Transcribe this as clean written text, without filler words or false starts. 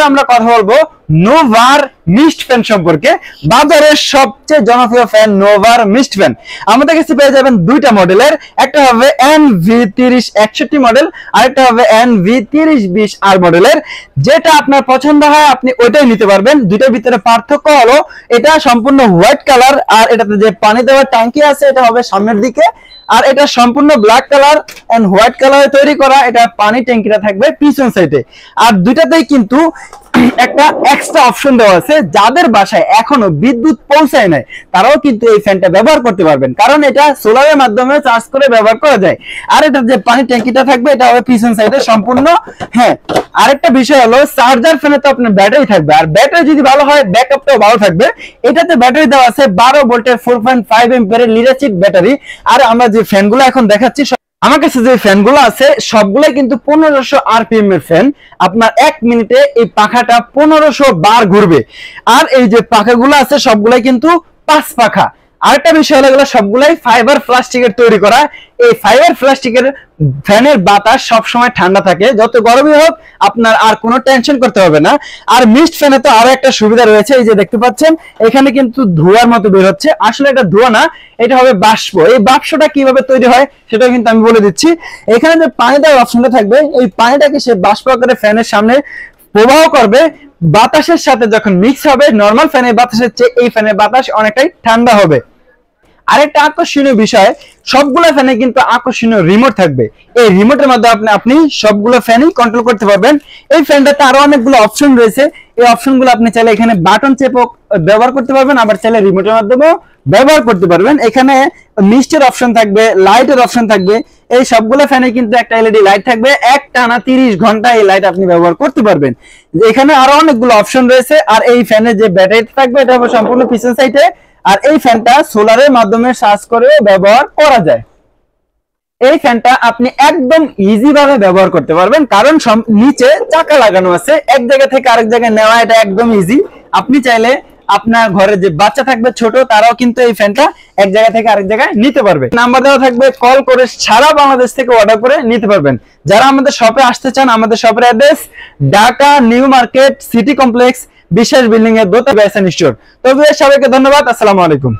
আমরা কথা বলবো নোভার মিস্ট ফ্যান সম্পর্কে। বাজারের সবচেয়ে জনপ্রিয় ফ্যান নোভার মিস্ট ফ্যান। আমাদের কাছে পেয়ে যাবেন দুইটা মডেলের, একটা হবে NV3061 মডেল, আরেকটা হবে NV3020R মডেলের। যেটা আপনার পছন্দ হয় আপনি ওইটাই নিতে পারবেন। দুইটার ভিতরে পার্থক্য হলো এটা সম্পূর্ণ হোয়াইট কালার, আর এটাতে যে পানি দেওয়ার ট্যাঙ্কি আছে এটা হবে সামনের দিকে, আর এটা সম্পূর্ণ ব্ল্যাক কালার এন্ড হোয়াইট কালারে তৈরি করা। এটা পানি ট্যাঙ্কিটা থাকবে পিছন সাইডে। আর দুইটাতেই কিন্তু একটা এক্সট্রা অপশন দেওয়া আছে, যাদের বাসায় এখনো বিদ্যুৎ পৌঁছায় নাই তারাও কিন্তু এই ফ্যানটা ব্যবহার করতে পারবেন, কারণ এটা সোলারের মাধ্যমে চার্জ করে ব্যবহার করা যায়। আর এটা যে পানি ট্যাঙ্কিটা থাকবে এটা হবে পিছন সাইডে সম্পূর্ণ। হ্যাঁ, আরেকটা বিষয় হলো চার্জার ফ্যানে তো আপনার ব্যাটারি থাকবে, আর ব্যাটারি যদি ভালো হয় ব্যাকআপটাও ভালো থাকবে। এটাতে ব্যাটারি দেওয়া আছে 12 ভোল্টের 4.5 এম্পিয়ারের লিড ব্যাটারি। আর আমরা যে ফ্যানগুলো এখন দেখাচ্ছি, আমার কাছে যে ফ্যানগুলো আছে সবগুলাই কিন্তু 1500 আরপিএম এর ফ্যান। আপনার 1 মিনিটে এই পাখাটা 1500 বার ঘুরবে। আর এই যে পাখাগুলো আছে সবগুলাই কিন্তু 5 পাখা। আরেকটা বিষয় হলো এগুলো সবগুলাই ফাইবার প্লাস্টিকের তৈরি করা। এই ফাইবার প্লাস্টিকের ফ্যানের বাতাস সব সময় ঠান্ডা থাকে, যত গরমই হোক আপনার আর কোনো টেনশন করতে হবে না। আর মিস্ট ফ্যানে তো আরো একটা সুবিধা রয়েছে, এই যে দেখতে পাচ্ছেন এখানে কিন্তু ধোঁয়ার মতো বের হচ্ছে, আসলে এটা ধোঁয়া না, এটা হবে বাষ্প। এই বাষ্পটা কিভাবে তৈরি হয় সেটা কিন্তু আমি বলে দিচ্ছি। এখানে যে পানি দেওয়ার অপশনটা থাকবে, এই পানিটাকে সে বাষ্প আকারে ফ্যানের সামনে প্রবাহ করবে। বাতাসের সাথে যখন মিক্স হবে নরমাল ফ্যানের বাতাসের চেয়ে এই ফ্যানের বাতাস অনেকটাই ঠান্ডা হবে। আরেকটা আকর্ষণীয় বিষয়, সবগুলো ফ্যানে কিন্তু আকর্ষণীয় রিমোট থাকবে। এই রিমোটের মাধ্যমে আপনি সবগুলো ফ্যানই কন্ট্রোল করতে পারবেন। এই ফ্যানটাতে আরো অনেকগুলো অপশন রয়েছে, এই অপশনগুলো আপনি চাইলে এখানে বাটন চেপে ব্যবহার করতে পারবেন, আবার চাইলে রিমোটের মাধ্যমেও ব্যবহার করতে পারবেন। এখানে মিস্টের অপশন থাকবে, লাইটের অপশন থাকবে। এই সবগুলো ফ্যানে কিন্তু একটা এলইডি লাইট থাকবে, একটানা 30 ঘন্টা এই লাইট আপনি ব্যবহার করতে পারবেন। এখানে আরো অনেকগুলো অপশন রয়েছে। আর এই ফ্যানের যে ব্যাটারি থাকবে এটা হবে সম্পূর্ণ পিছন সাইডে। আর এই ফ্যানটা সোলারের মাধ্যমে চার্জ করে ব্যবহার করা যায়। এই ফ্যানটা আপনি একদম ইজি ভাবে ব্যবহার করতে পারবেন, কারণ নিচে চাকা লাগানো আছে, এক জায়গা থেকে আরেক জায়গায় নেওয়া এটা একদম ইজি। আপনি চাইলে আপনার ঘরে যে বাচ্চা থাকবে ছোট, তারাও কিন্তু এই ফ্যানটা এক জায়গা থেকে আরেক জায়গায় নিতে পারবে। নাম্বার দেওয়া থাকবে, কল করে সারা বাংলাদেশ থেকে অর্ডার করে নিতে পারবেন। যারা আমাদের শপে আসতে চান, আমাদের শপের address Dhaka new market city complex বিশ্বাস বিল্ডিং এর দোতলা স্টোর। তবে সবাইকে ধন্যবাদ, আসসালামু আলাইকুম।